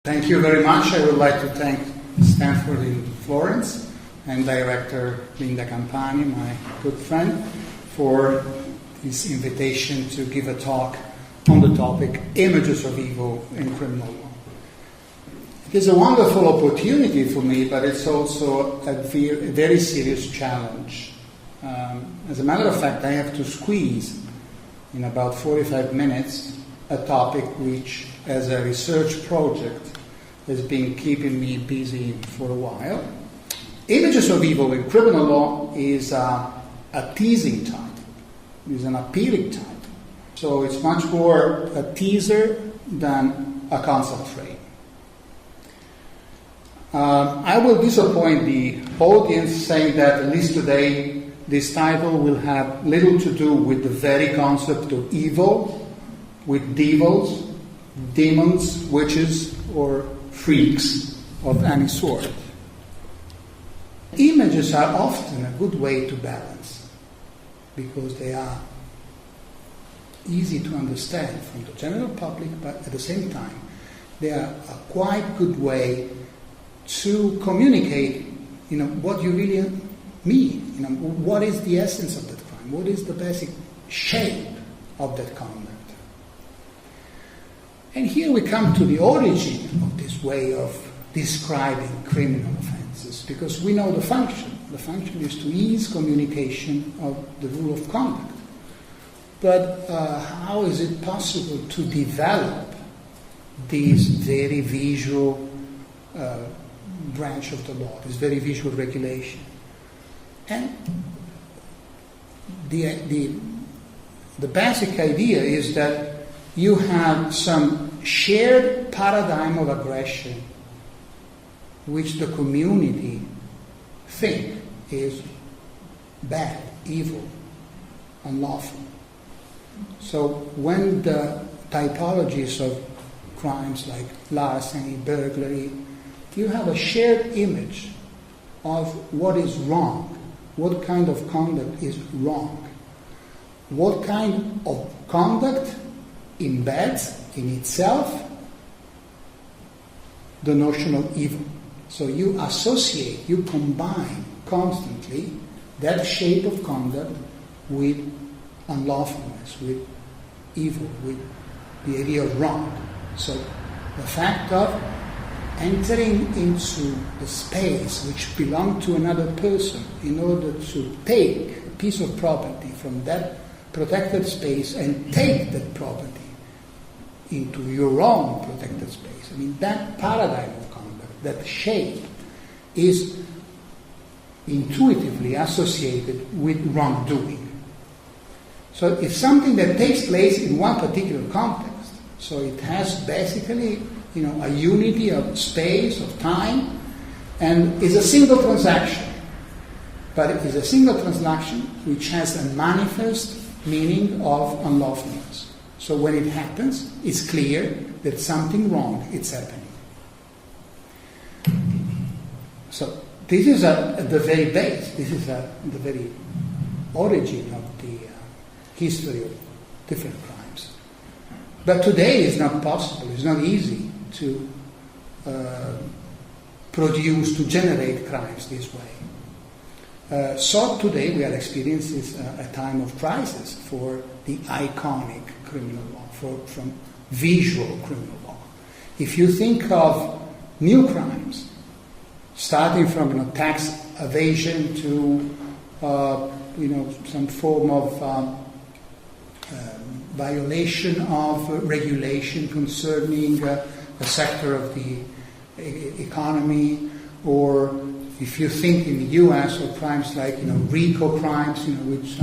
Thank you very much. I would like to thank Stanford in Florence and Director Linda Campani, my good friend, for this invitation to give a talk on the topic Images of Evil in Criminal Law. It is a wonderful opportunity for me, but it's also a very serious challenge. As a matter of fact, I have to squeeze in about 45 minutes a topic which, as a research project, has been keeping me busy for a while. Images of Evil in Criminal Law is a teasing title, is an appealing title. So it's much more a teaser than a concept frame. I will disappoint the audience saying that, at least today, this title will have little to do with the very concept of evil, with devils, demons, witches, or freaks of any sort. Images are often a good way to balance because they are easy to understand from the general public, but at the same time, they are a quite good way to communicate, what you really mean. What is the essence of that crime? What is the basic shape of that conduct? And here we come to the origin of this way of describing criminal offenses, because we know the function. The function is to ease communication of the rule of conduct. But how is it possible to develop this very visual branch of the law, this very visual regulation? And the basic idea is that you have some shared paradigm of aggression which the community think is bad, evil, unlawful. So when the typologies of crimes like larceny, burglary, you have a shared image of what is wrong, what kind of conduct is wrong, what kind of conduct embeds in itself the notion of evil. So you associate, you combine constantly that shape of conduct with unlawfulness, with evil, with the idea of wrong. So the fact of entering into the space which belonged to another person in order to take a piece of property from that protected space and take that property into your own protected space. That paradigm of conduct, that shape, is intuitively associated with wrongdoing. So it's something that takes place in one particular context. So it has basically, a unity of space, of time, and is a single transaction. But it is a single transaction which has a manifest meaning of unlawfulness. So when it happens, it's clear that something wrong is happening. So this is at the very base, this is at the very origin of the history of different crimes. But today it's not possible, it's not easy to to generate crimes this way. So today we are experiencing a time of crisis for the iconic criminal law, from visual criminal law. If you think of new crimes, starting from tax evasion to some form of violation of regulation concerning a sector of the economy, or if you think in the U.S. of crimes like RICO crimes, which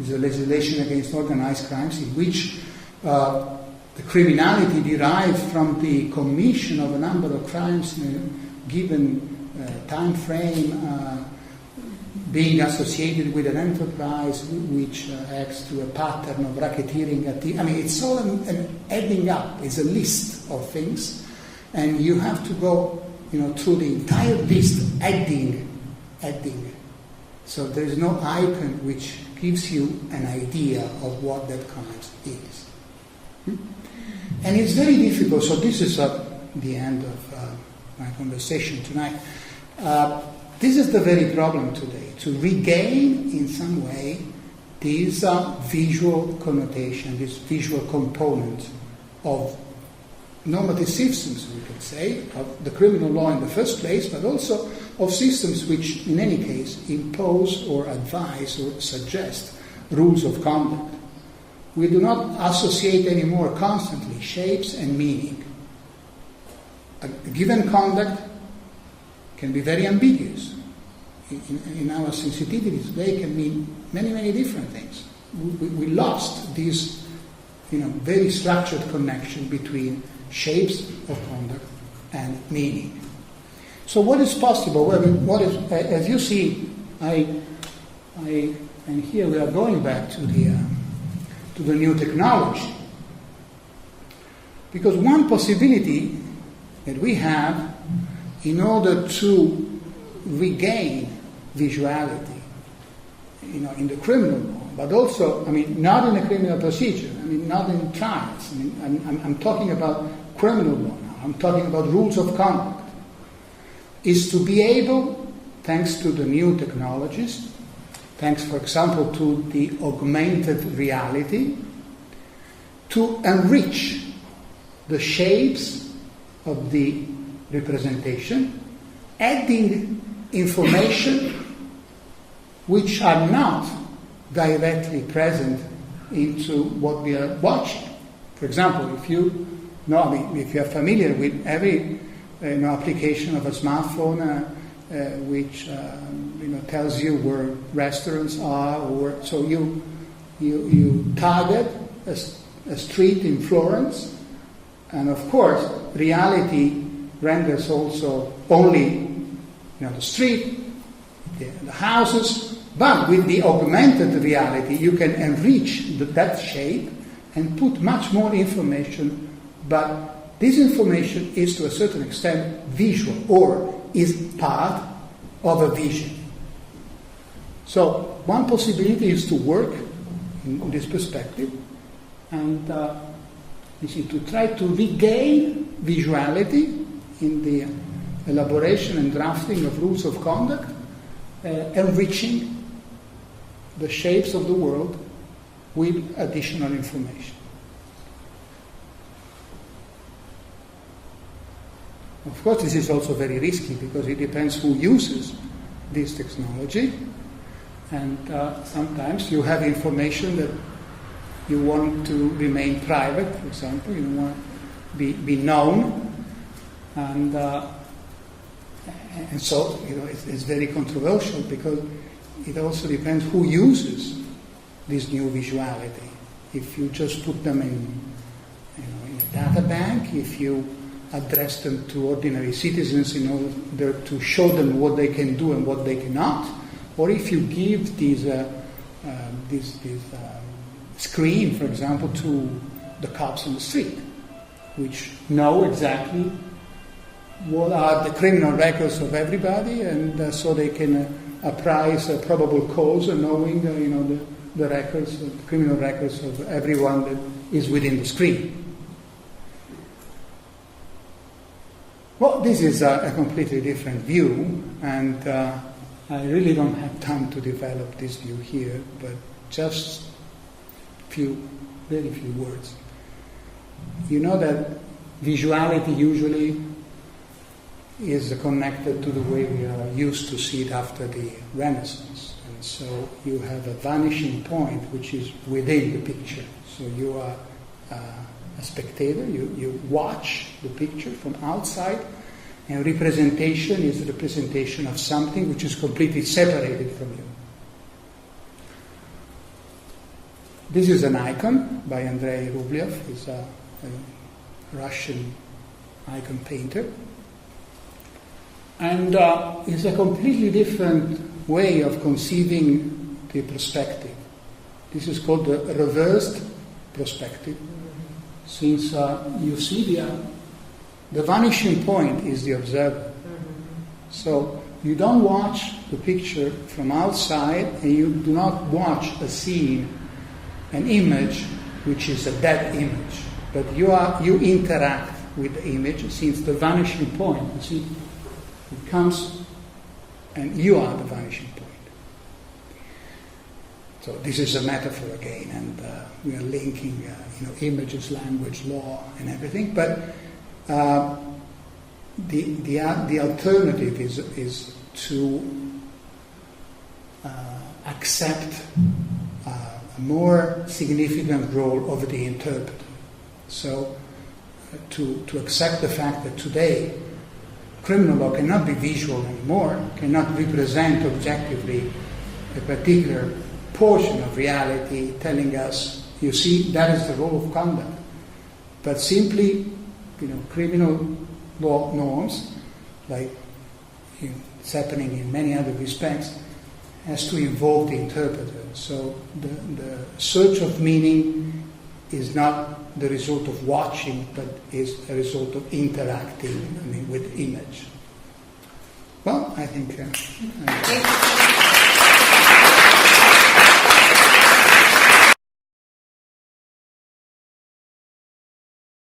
is a legislation against organized crimes, in which the criminality derived from the commission of a number of crimes in a given time frame, being associated with an enterprise which acts to a pattern of racketeering activity. It's all an adding up. It's a list of things, and you have to go, through the entire list, adding. So there is no icon which gives you an idea of what that crime is. And it's very difficult. So this is a the end of my conversation tonight. This is the very problem today, to regain in some way this visual connotation, this visual component of normative systems, we could say, of the criminal law in the first place, but also of systems which, in any case, impose or advise or suggest rules of conduct. We do not associate anymore constantly shapes and meaning. A given conduct can be very ambiguous. In our sensitivities, they can mean many, many different things. We lost this, very structured connection between shapes of conduct and meaning. So what is possible? Well, as you see, and here we are going back to the new technology, because one possibility that we have in order to regain visuality, in the criminal law, but also, not in a criminal procedure, not in trials. I'm talking about criminal law now. I'm talking about rules of conduct. Is to be able, thanks to the new technologies, thanks, for example, to the augmented reality, to enrich the shapes of the representation, adding information which are not directly present into what we are watching. For example, if you are familiar with every application of a smartphone which tells you where restaurants are, or so you target a street in Florence, and of course reality renders also only the street, the houses, but with the augmented reality you can enrich that shape and put much more information, but this information is to a certain extent visual or is part of a vision. So one possibility is to work in this perspective and to try to regain visuality in the elaboration and drafting of rules of conduct, enriching the shapes of the world with additional information. Of course, this is also very risky because it depends who uses this technology, and sometimes you have information that you want to remain private, for example, you don't want to be known, and so it's very controversial because it also depends who uses this new visuality. If you just put them in a data bank, if you address them to ordinary citizens in order to show them what they can do and what they cannot, or if you give this screen, for example, to the cops on the street, which know exactly what are the criminal records of everybody, and so they can apprise a probable cause, knowing the records, the criminal records of everyone that is within the screen. Well, this is a completely different view, and I really don't have time to develop this view here, but just very few words. You know that visuality usually is connected to the way we are used to see it after the Renaissance. And so you have a vanishing point which is within the picture. So you are a spectator, you watch the picture from outside, and representation is the representation of something which is completely separated from you. This is an icon by Andrei Rublev. He's a Russian icon painter. And it's a completely different way of conceiving the perspective. This is called the reversed perspective. Since you see the vanishing point is the observer. So you don't watch the picture from outside, and you do not watch a scene, an image which is a dead image, but you interact with the image, since the vanishing point, you see, it comes and you are the vanishing point. So this is a metaphor again, and we are linking images, language, law, and everything. But the alternative is to accept a more significant role of the interpreter. So to accept the fact that today criminal law cannot be visual anymore, cannot represent objectively a particular portion of reality, telling us, you see, that is the role of conduct. But simply, criminal law norms, like it's happening in many other respects, has to involve the interpreter. So the search of meaning is not the result of watching, but is a result of interacting with image. Well, I think...